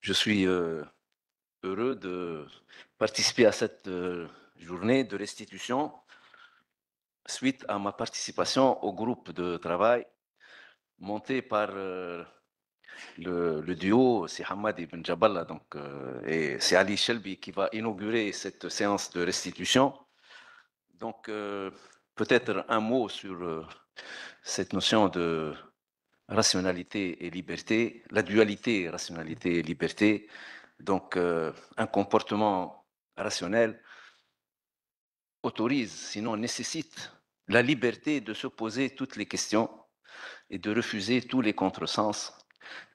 Je suis heureux de participer à cette journée de restitution suite à ma participation au groupe de travail monté par le duo, c'est Hamad Ibn Jaballa et c'est Ali Shelby qui va inaugurer cette séance de restitution. Donc, peut-être un mot sur cette notion de rationalité et liberté, la dualité rationalité et liberté. Donc, un comportement rationnel autorise, sinon nécessite, la liberté de se poser toutes les questions et de refuser tous les contresens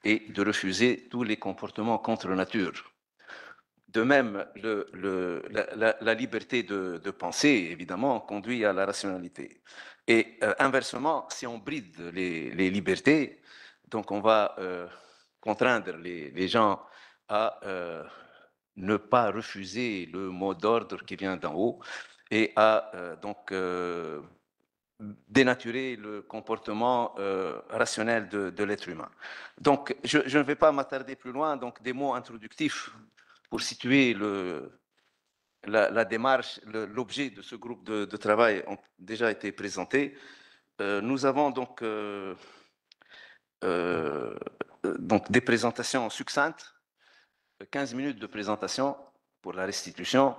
et de refuser tous les comportements contre nature. De même, la liberté de penser, évidemment, conduit à la rationalité. Et inversement, si on bride les libertés, donc on va contraindre les gens à ne pas refuser le mot d'ordre qui vient d'en haut et à dénaturer le comportement rationnel de l'être humain. Donc, je ne vais pas m'attarder plus loin, donc des mots introductifs pour situer la démarche, l'objet de ce groupe de travail ont déjà été présentés. Nous avons donc des présentations succinctes, 15 minutes de présentation pour la restitution,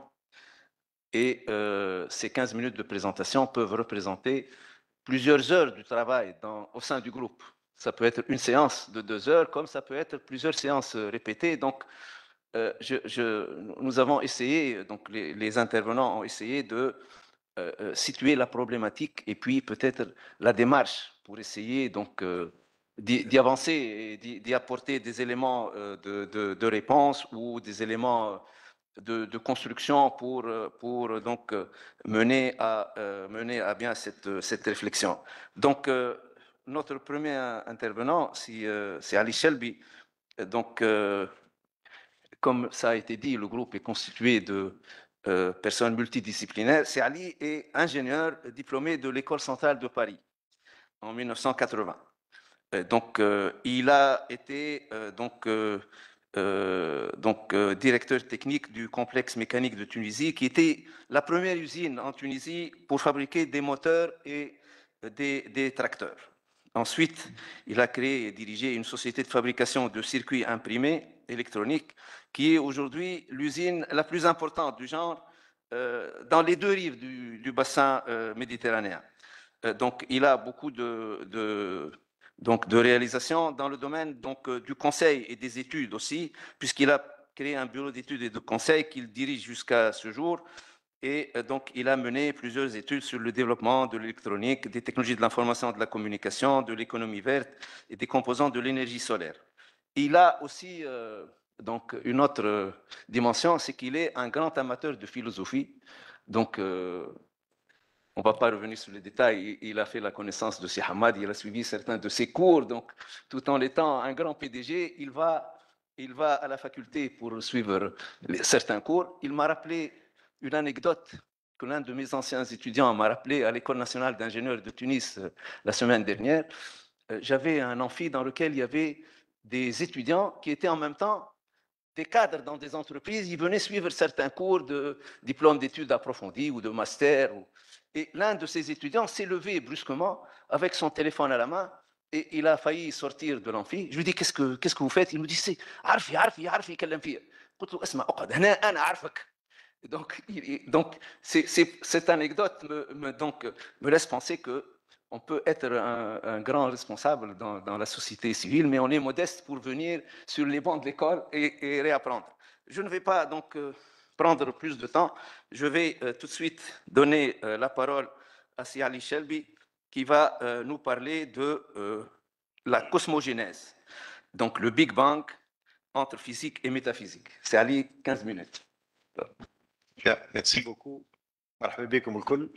et ces 15 minutes de présentation peuvent représenter plusieurs heures du travail au sein du groupe. Ça peut être une séance de 2 heures, comme ça peut être plusieurs séances répétées. Donc, nous avons essayé, donc les intervenants ont essayé de situer la problématique et puis peut-être la démarche pour essayer d'y avancer et d'y apporter des éléments de réponse ou des éléments de construction pour mener à bien cette réflexion. Donc, notre premier intervenant, c'est Ali Shelby. Donc, comme ça a été dit, le groupe est constitué de personnes multidisciplinaires. C'est Ali est ingénieur diplômé de l'École centrale de Paris en 1980. Il a été directeur technique du complexe mécanique de Tunisie, qui était la première usine en Tunisie pour fabriquer des moteurs et des tracteurs. Ensuite, il a créé et dirigé une société de fabrication de circuits imprimés électroniques, qui est aujourd'hui l'usine la plus importante du genre dans les deux rives du bassin méditerranéen. Donc, il a beaucoup de réalisations dans le domaine du conseil et des études aussi, puisqu'il a créé un bureau d'études et de conseil qu'il dirige jusqu'à ce jour. Et donc, il a mené plusieurs études sur le développement de l'électronique, des technologies de l'information et de la communication, de l'économie verte et des composants de l'énergie solaire. Il a aussi une autre dimension, c'est qu'il est un grand amateur de philosophie. Donc, on ne va pas revenir sur les détails. Il a fait la connaissance de Cheikh Hamad, il a suivi certains de ses cours. Donc, tout en étant un grand PDG, il va à la faculté pour suivre certains cours. Il m'a rappelé une anecdote que l'un de mes anciens étudiants m'a rappelé à l'École nationale d'ingénieurs de Tunis la semaine dernière. J'avais un amphi dans lequel il y avait des étudiants qui étaient en même temps des cadres dans des entreprises, ils venaient suivre certains cours de diplôme d'études approfondies ou de master. Et l'un de ces étudiants s'est levé brusquement avec son téléphone à la main et il a failli sortir de l'amphi. Je lui dis qu'est-ce que vous faites? Il me dit c'est عارفي عارفي عارفي يكلم فيا. قلت له اسمع اقعد هنا انا عارفك. Donc cette anecdote me laisse penser que on peut être un grand responsable dans la société civile, mais on est modeste pour venir sur les bancs de l'école et réapprendre. Je ne vais pas prendre plus de temps. Je vais tout de suite donner la parole à Si Ali Shelby, qui va nous parler de la cosmogénèse, donc le Big Bang entre physique et métaphysique. C'est Ali, 15 minutes. Bien, merci beaucoup. مرحبا بكم الكل.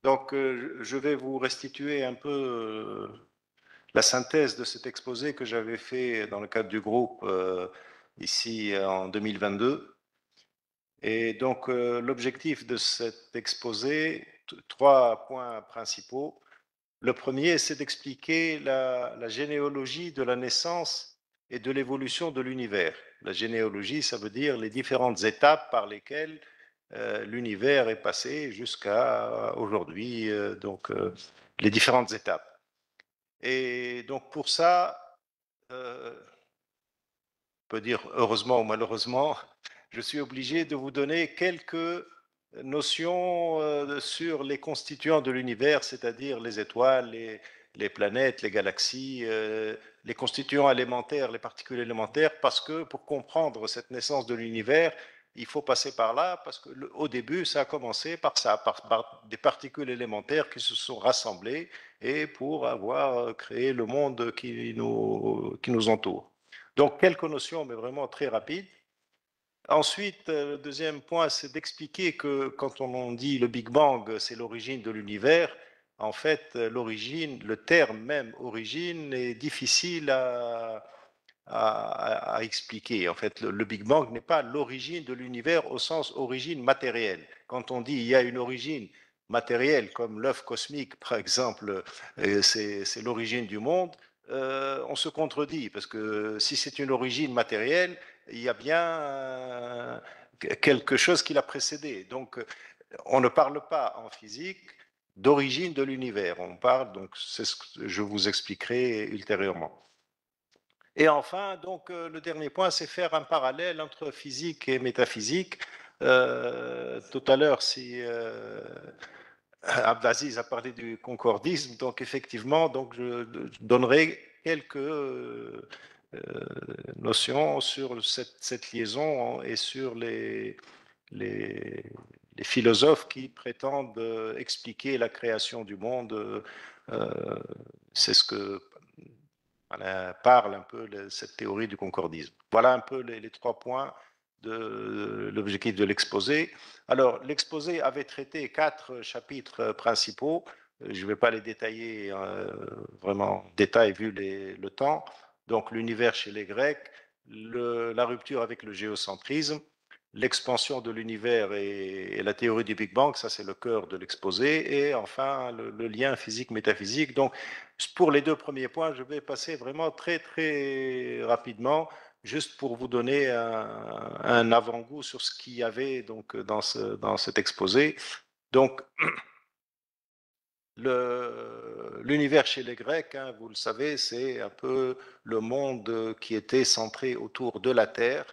Donc, je vais vous restituer un peu la synthèse de cet exposé que j'avais fait dans le cadre du groupe ici en 2022. Et donc, l'objectif de cet exposé, trois points principaux. Le premier, c'est d'expliquer la généalogie de la naissance et de l'évolution de l'univers. La généalogie, ça veut dire les différentes étapes par lesquelles l'univers est passé jusqu'à aujourd'hui, les différentes étapes. Et donc pour ça, on peut dire heureusement ou malheureusement, je suis obligé de vous donner quelques notions sur les constituants de l'univers, c'est-à-dire les étoiles, les planètes, les galaxies, les constituants élémentaires, les particules élémentaires, parce que pour comprendre cette naissance de l'univers, il faut passer par là, parce que au début, ça a commencé par ça, par des particules élémentaires qui se sont rassemblées et pour avoir créé le monde qui nous entoure. Donc, quelques notions, mais vraiment très rapides. Ensuite, le deuxième point, c'est d'expliquer que quand on dit le Big Bang, c'est l'origine de l'univers, en fait, l'origine, le terme même origine est difficile à expliquer. En fait, le Big Bang n'est pas l'origine de l'univers au sens origine matérielle. Quand on dit il y a une origine matérielle, comme l'œuf cosmique, par exemple, c'est l'origine du monde, on se contredit, parce que si c'est une origine matérielle, il y a bien quelque chose qui l'a précédé. Donc, on ne parle pas en physique d'origine de l'univers. On parle, donc, c'est ce que je vous expliquerai ultérieurement. Et enfin, donc, le dernier point, c'est faire un parallèle entre physique et métaphysique. Tout à l'heure, si Abdelaziz a parlé du concordisme, donc effectivement, donc je donnerai quelques notions sur cette liaison et sur les, les philosophes qui prétendent expliquer la création du monde. C'est ce que parle un peu de cette théorie du concordisme. Voilà un peu les 3 points de l'objectif de l'exposé. Alors, l'exposé avait traité 4 chapitres principaux. Je ne vais pas les détailler vraiment en détail vu le temps. Donc, l'univers chez les Grecs, la rupture avec le géocentrisme, l'expansion de l'univers et la théorie du Big Bang, ça c'est le cœur de l'exposé, et enfin le lien physique-métaphysique. Donc, pour les 2 premiers points, je vais passer vraiment très très rapidement, juste pour vous donner un avant-goût sur ce qu'il y avait donc dans cet exposé. Donc, l'univers chez les Grecs, hein, vous le savez, c'est un peu le monde qui était centré autour de la Terre,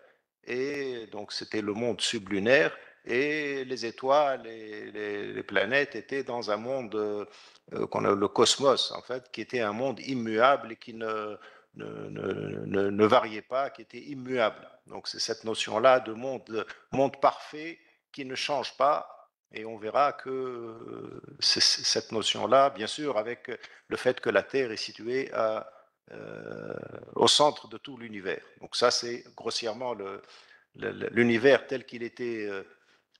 et donc c'était le monde sublunaire, et les étoiles et les planètes étaient dans un monde qu'on a le cosmos, en fait, qui était un monde immuable et qui ne variait pas, qui était immuable. Donc c'est cette notion-là de monde parfait qui ne change pas, et on verra que cette notion-là, bien sûr, avec le fait que la Terre est située au centre de tout l'univers. Donc ça, c'est grossièrement l'univers tel qu'il était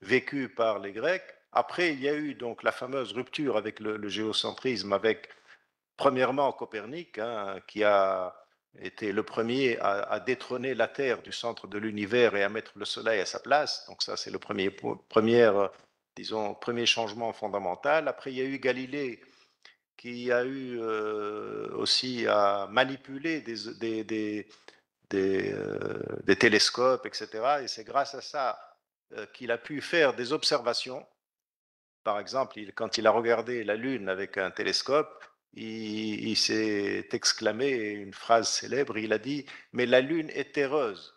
vécu par les Grecs. Après, il y a eu donc la fameuse rupture avec le géocentrisme, avec premièrement Copernic, hein, qui a été le premier à détrôner la Terre du centre de l'univers et à mettre le Soleil à sa place. Donc ça, c'est le premier changement fondamental. Après, il y a eu Galilée qui a eu aussi à manipuler des télescopes, etc. Et c'est grâce à ça qu'il a pu faire des observations. Par exemple, quand il a regardé la Lune avec un télescope, il s'est exclamé une phrase célèbre, il a dit, mais la Lune est terreuse.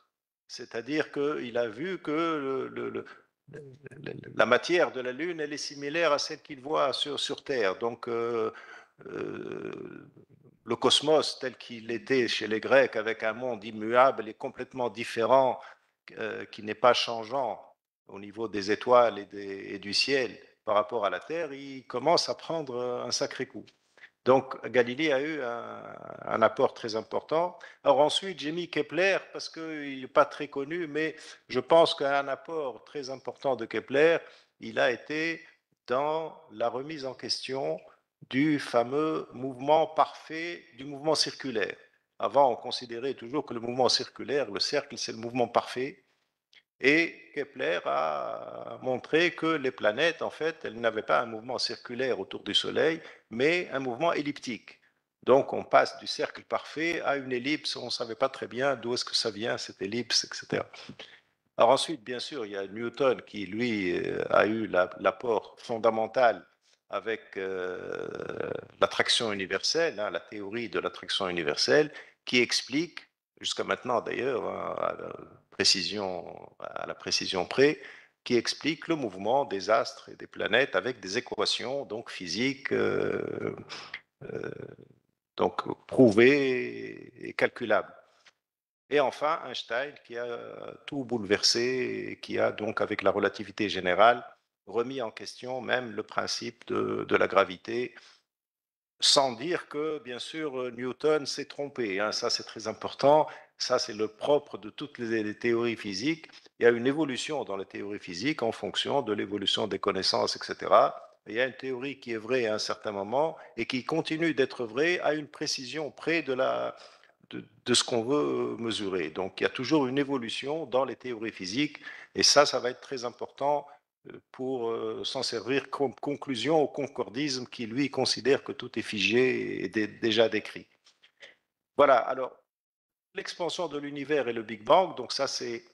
C'est-à-dire qu'il a vu que la matière de la Lune, elle est similaire à celle qu'il voit sur Terre. Donc, le cosmos tel qu'il était chez les Grecs, avec un monde immuable et complètement différent, qui n'est pas changeant au niveau des étoiles et du ciel par rapport à la Terre, il commence à prendre un sacré coup. Donc Galilée a eu un apport très important. Alors ensuite, j'ai mis Kepler parce qu'il n'est pas très connu, mais je pense qu'un apport très important de Kepler, il a été dans la remise en question du fameux mouvement parfait, du mouvement circulaire. Avant, on considérait toujours que le mouvement circulaire, le cercle, c'est le mouvement parfait. Et Kepler a montré que les planètes, en fait, elles n'avaient pas un mouvement circulaire autour du Soleil, mais un mouvement elliptique. Donc, on passe du cercle parfait à une ellipse, on ne savait pas très bien d'où est-ce que ça vient, cette ellipse, etc. Alors ensuite, bien sûr, il y a Newton qui, lui, a eu l'apport fondamental avec l'attraction universelle, hein, la théorie de l'attraction universelle, qui explique, jusqu'à maintenant d'ailleurs, à la précision près, qui explique le mouvement des astres et des planètes avec des équations donc physiques euh, donc prouvées et calculables. Et enfin, Einstein qui a tout bouleversé et qui a donc, avec la relativité générale, remis en question même le principe de la gravité, sans dire que, bien sûr, Newton s'est trompé. Hein, ça, c'est très important. Ça, c'est le propre de toutes les théories physiques. Il y a une évolution dans la théorie physique en fonction de l'évolution des connaissances, etc. Il y a une théorie qui est vraie à un certain moment et qui continue d'être vraie à une précision près de ce qu'on veut mesurer. Donc, il y a toujours une évolution dans les théories physiques et ça va être très important pour s'en servir comme conclusion au concordisme qui, lui, considère que tout est figé et déjà décrit. Voilà, alors, l'expansion de l'univers et le Big Bang, donc ça, c'est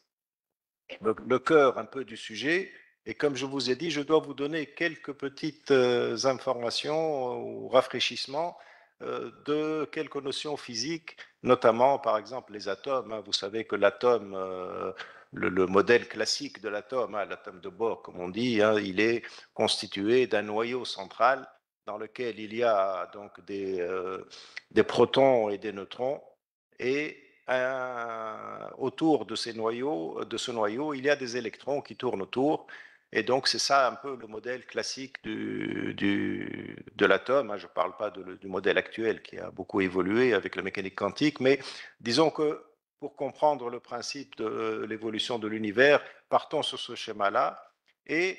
le cœur un peu du sujet. Et comme je vous ai dit, je dois vous donner quelques petites informations ou rafraîchissements de quelques notions physiques, notamment par exemple les atomes. Hein. Vous savez que l'atome, le modèle classique de l'atome, hein, l'atome de Bohr comme on dit, hein, il est constitué d'un noyau central dans lequel il y a donc des protons et des neutrons. Et autour de ce noyau, il y a des électrons qui tournent autour. Et donc, c'est ça un peu le modèle classique de l'atome. Je ne parle pas du modèle actuel qui a beaucoup évolué avec la mécanique quantique, mais disons que pour comprendre le principe de l'évolution de l'univers, partons sur ce schéma-là. Et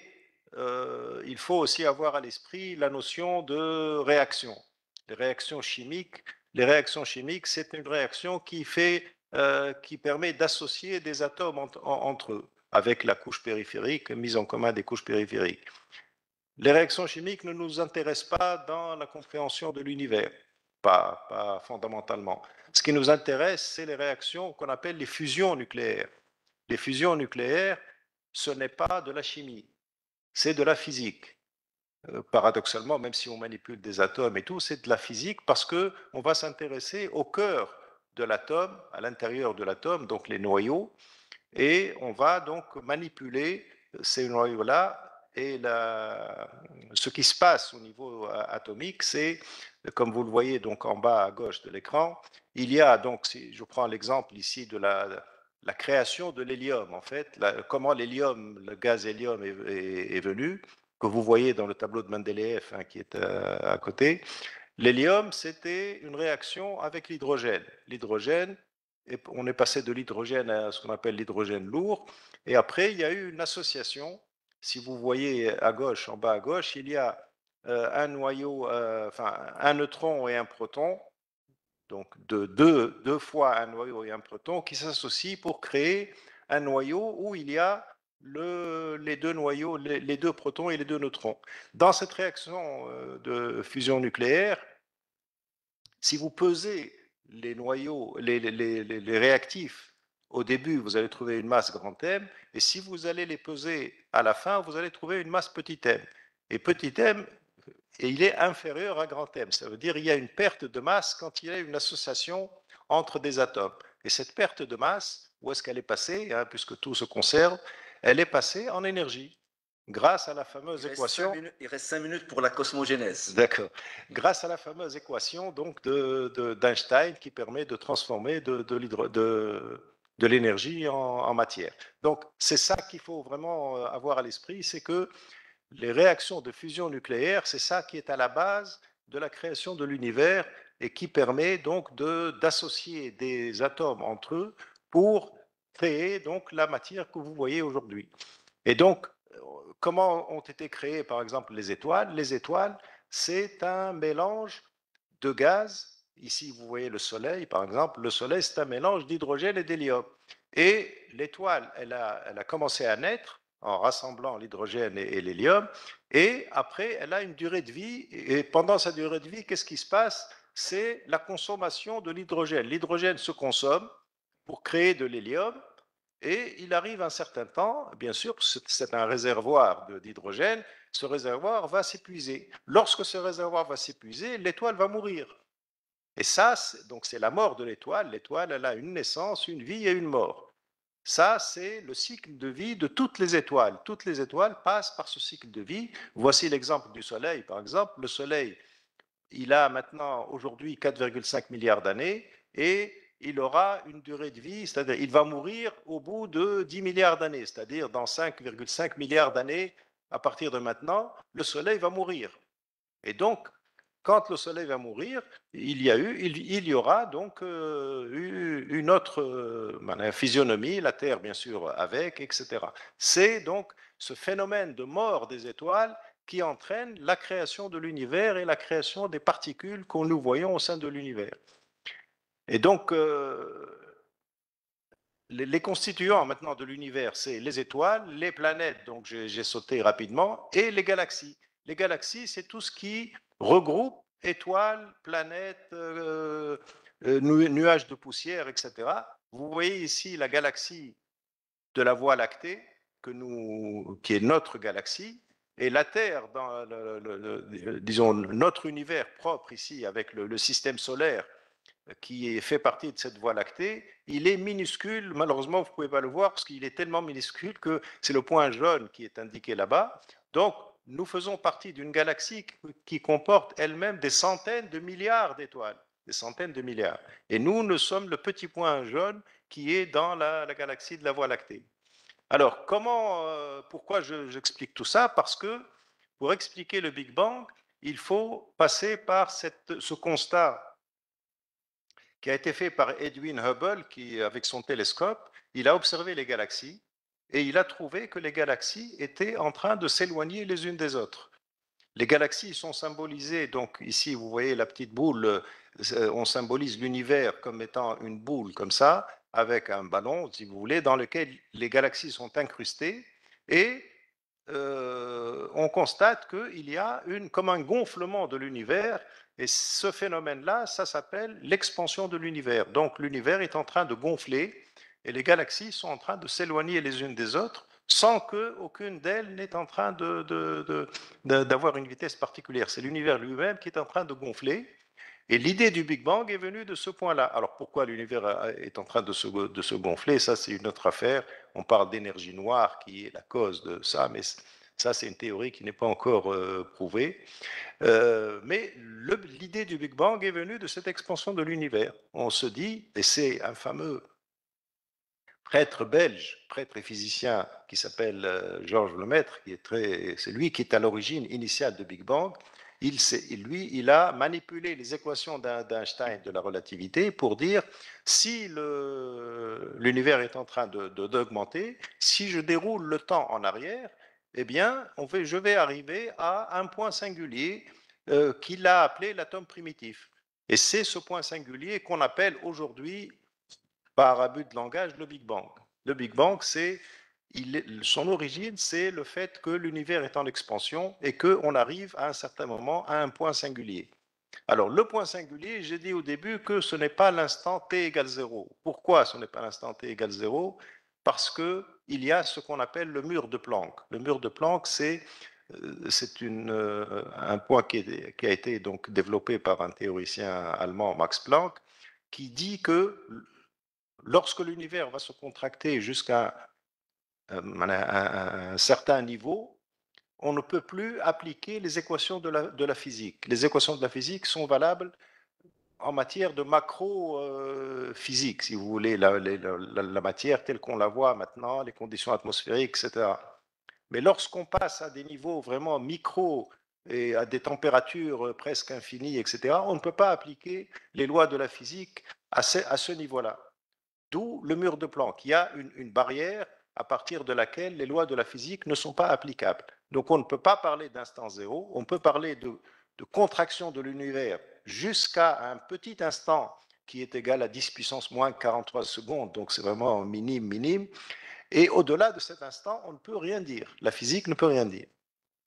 il faut aussi avoir à l'esprit la notion de réaction. Les réactions chimiques, c'est une réaction qui permet d'associer des atomes entre eux, avec la couche périphérique, mise en commun des couches périphériques. Les réactions chimiques ne nous intéressent pas dans la compréhension de l'univers, pas fondamentalement. Ce qui nous intéresse, c'est les réactions qu'on appelle les fusions nucléaires. Les fusions nucléaires, ce n'est pas de la chimie, c'est de la physique. Paradoxalement, même si on manipule des atomes et tout, c'est de la physique parce qu'on va s'intéresser au cœur de l'atome, à l'intérieur de l'atome, donc les noyaux, et on va donc manipuler ces noyaux-là. Et ce qui se passe au niveau atomique, c'est, comme vous le voyez donc en bas à gauche de l'écran, il y a donc, si je prends l'exemple ici de la création de l'hélium, en fait, comment l'hélium, le gaz hélium est venu, que vous voyez dans le tableau de Mendeleïev hein, qui est à côté. L'hélium, c'était une réaction avec l'hydrogène. L'hydrogène, on est passé de l'hydrogène à ce qu'on appelle l'hydrogène lourd, et après, il y a eu une association. Si vous voyez à gauche, en bas à gauche, il y a un noyau, enfin un neutron et un proton, donc deux fois un noyau et un proton qui s'associent pour créer un noyau où il y a les deux noyaux, les deux protons et les deux neutrons. Dans cette réaction de fusion nucléaire, si vous pesez les noyaux, les réactifs au début, vous allez trouver une masse grand M, et si vous allez les peser à la fin, vous allez trouver une masse petit m. Et petit m, et il est inférieur à grand M. Ça veut dire qu'il y a une perte de masse quand il y a une association entre des atomes. Et cette perte de masse, où est-ce qu'elle est passée, hein, puisque tout se conserve, elle est passée en énergie, grâce à la fameuse équation. Il reste 5 minutes pour la cosmogénèse. D'accord. Grâce à la fameuse équation donc d'Einstein qui permet de transformer de l'énergie en matière. Donc c'est ça qu'il faut vraiment avoir à l'esprit, c'est que les réactions de fusion nucléaire, c'est ça qui est à la base de la création de l'univers et qui permet donc d'associer des atomes entre eux pour créer donc la matière que vous voyez aujourd'hui. Et donc, comment ont été créées par exemple les étoiles? Les étoiles, c'est un mélange de gaz. Ici, vous voyez le Soleil, par exemple. Le Soleil, c'est un mélange d'hydrogène et d'hélium. Et l'étoile, elle a commencé à naître en rassemblant l'hydrogène et l'hélium. Et après, elle a une durée de vie. Et pendant sa durée de vie, qu'est-ce qui se passe? c'est la consommation de l'hydrogène. L'hydrogène se consomme pour créer de l'hélium, et il arrive un certain temps, bien sûr, c'est un réservoir d'hydrogène, ce réservoir va s'épuiser. Lorsque ce réservoir va s'épuiser, l'étoile va mourir. Et ça, donc c'est la mort de l'étoile. L'étoile, elle a une naissance, une vie et une mort. Ça, c'est le cycle de vie de toutes les étoiles. Toutes les étoiles passent par ce cycle de vie. Voici l'exemple du Soleil, par exemple. Le Soleil, il a maintenant aujourd'hui 4,5 milliards d'années et il aura une durée de vie, c'est-à-dire il va mourir au bout de 10 milliards d'années, c'est-à-dire dans 5,5 milliards d'années à partir de maintenant, le Soleil va mourir. Et donc, quand le Soleil va mourir, il y aura donc une autre physionomie, la Terre bien sûr avec, etc. C'est donc ce phénomène de mort des étoiles qui entraîne la création de l'univers et la création des particules que nous voyons au sein de l'univers. Et donc, les constituants maintenant de l'univers, c'est les étoiles, les planètes, donc j'ai sauté rapidement, et les galaxies. Les galaxies, c'est tout ce qui regroupe étoiles, planètes, nuages de poussière, etc. Vous voyez ici la galaxie de la Voie lactée, qui est notre galaxie, et la Terre, dans disons, notre univers propre ici, avec le système solaire, qui fait partie de cette Voie lactée, il est minuscule. Malheureusement, vous ne pouvez pas le voir parce qu'il est tellement minuscule que c'est le point jaune qui est indiqué là-bas. Donc, nous faisons partie d'une galaxie qui comporte elle-même des centaines de milliards d'étoiles, des centaines de milliards. Et nous sommes le petit point jaune qui est dans la galaxie de la Voie lactée. Alors, pourquoi j'explique tout ça? Parce que pour expliquer le Big Bang, il faut passer par ce constat qui a été fait par Edwin Hubble, qui, avec son télescope, il a observé les galaxies et il a trouvé que les galaxies étaient en train de s'éloigner les unes des autres. Les galaxies sont symbolisées, donc ici vous voyez la petite boule, on symbolise l'univers comme étant une boule comme ça, avec un ballon, si vous voulez, dans lequel les galaxies sont incrustées, et on constate qu'il y a comme un gonflement de l'univers, et ce phénomène-là, ça s'appelle l'expansion de l'univers. Donc l'univers est en train de gonfler, et les galaxies sont en train de s'éloigner les unes des autres, sans qu'aucune d'elles n'est en train d'avoir une vitesse particulière. C'est l'univers lui-même qui est en train de gonfler. Et l'idée du Big Bang est venue de ce point-là. Alors pourquoi l'univers est en train de se gonfler, ça c'est une autre affaire. On parle d'énergie noire qui est la cause de ça, mais ça c'est une théorie qui n'est pas encore prouvée. Mais l'idée du Big Bang est venue de cette expansion de l'univers. On se dit, et c'est un fameux prêtre belge, prêtre et physicien qui s'appelle Georges Lemaître, c'est lui qui est à l'origine initiale de Big Bang. Il a manipulé les équations d'Einstein de la relativité pour dire si l'univers est en train d'augmenter, si je déroule le temps en arrière, eh bien, je vais arriver à un point singulier qu'il a appelé l'atome primitif. Et c'est ce point singulier qu'on appelle aujourd'hui par abus de langage le Big Bang. Le Big Bang, son origine, c'est le fait que l'univers est en expansion et qu'on arrive à un certain moment à un point singulier. Alors, le point singulier, j'ai dit au début que ce n'est pas l'instant t égale 0. Pourquoi ce n'est pas l'instant t égale 0? Parce qu'il y a ce qu'on appelle le mur de Planck. Le mur de Planck, c'est un point qui a été donc développé par un théoricien allemand, Max Planck, qui dit que lorsque l'univers va se contracter jusqu'à un certain niveau, on ne peut plus appliquer les équations de la physique. Les équations de la physique sont valables en matière de macro-physique, si vous voulez, la matière telle qu'on la voit maintenant, les conditions atmosphériques, etc. Mais lorsqu'on passe à des niveaux vraiment micro et à des températures presque infinies, etc., on ne peut pas appliquer les lois de la physique à ce niveau-là. D'où le mur de Planck. Il y a une barrière à partir de laquelle les lois de la physique ne sont pas applicables. Donc on ne peut pas parler d'instant zéro, on peut parler de contraction de l'univers jusqu'à un petit instant qui est égal à 10 puissance moins 43 secondes, donc c'est vraiment minime, minime. Et au-delà de cet instant, on ne peut rien dire. La physique ne peut rien dire.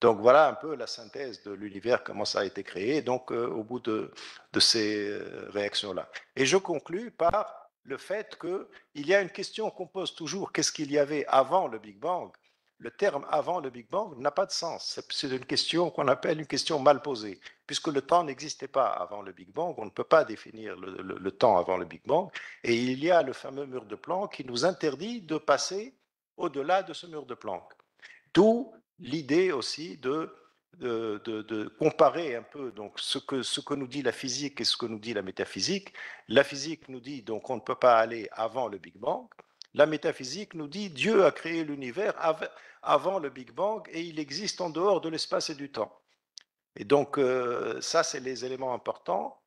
Donc voilà un peu la synthèse de l'univers, comment ça a été créé, donc au bout de ces réactions-là. Et je conclus par le fait qu'il y a une question qu'on pose toujours, qu'est-ce qu'il y avait avant le Big Bang? Le terme avant le Big Bang n'a pas de sens. C'est une question qu'on appelle une question mal posée, puisque le temps n'existait pas avant le Big Bang. On ne peut pas définir le temps avant le Big Bang. Et il y a le fameux mur de Planck qui nous interdit de passer au-delà de ce mur de Planck. D'où l'idée aussi de comparer un peu donc ce que nous dit la physique et ce que nous dit la métaphysique. La physique nous dit donc on ne peut pas aller avant le Big Bang. La métaphysique nous dit Dieu a créé l'univers avant le Big Bang et il existe en dehors de l'espace et du temps. Et donc ça, c'est les éléments importants.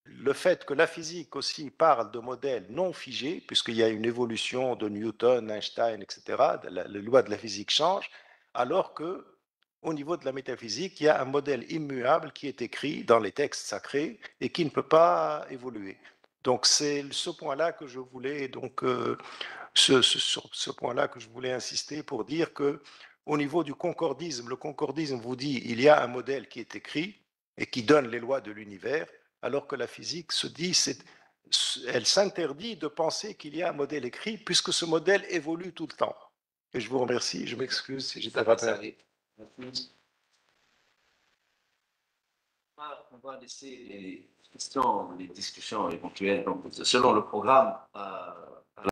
Le fait que la physique aussi parle de modèles non figés, puisqu'il y a une évolution de Newton, Einstein, etc., les lois de la physique changent, alors que au niveau de la métaphysique, il y a un modèle immuable qui est écrit dans les textes sacrés et qui ne peut pas évoluer. Donc c'est ce point-là que je voulais donc sur ce point-là que je voulais insister pour dire que au niveau du concordisme, le concordisme vous dit il y a un modèle qui est écrit et qui donne les lois de l'univers, alors que la physique se dit elle s'interdit de penser qu'il y a un modèle écrit puisque ce modèle évolue tout le temps. Et je vous remercie, je m'excuse si j'étais rapide. On va laisser les questions, les discussions éventuelles. Donc, selon le programme,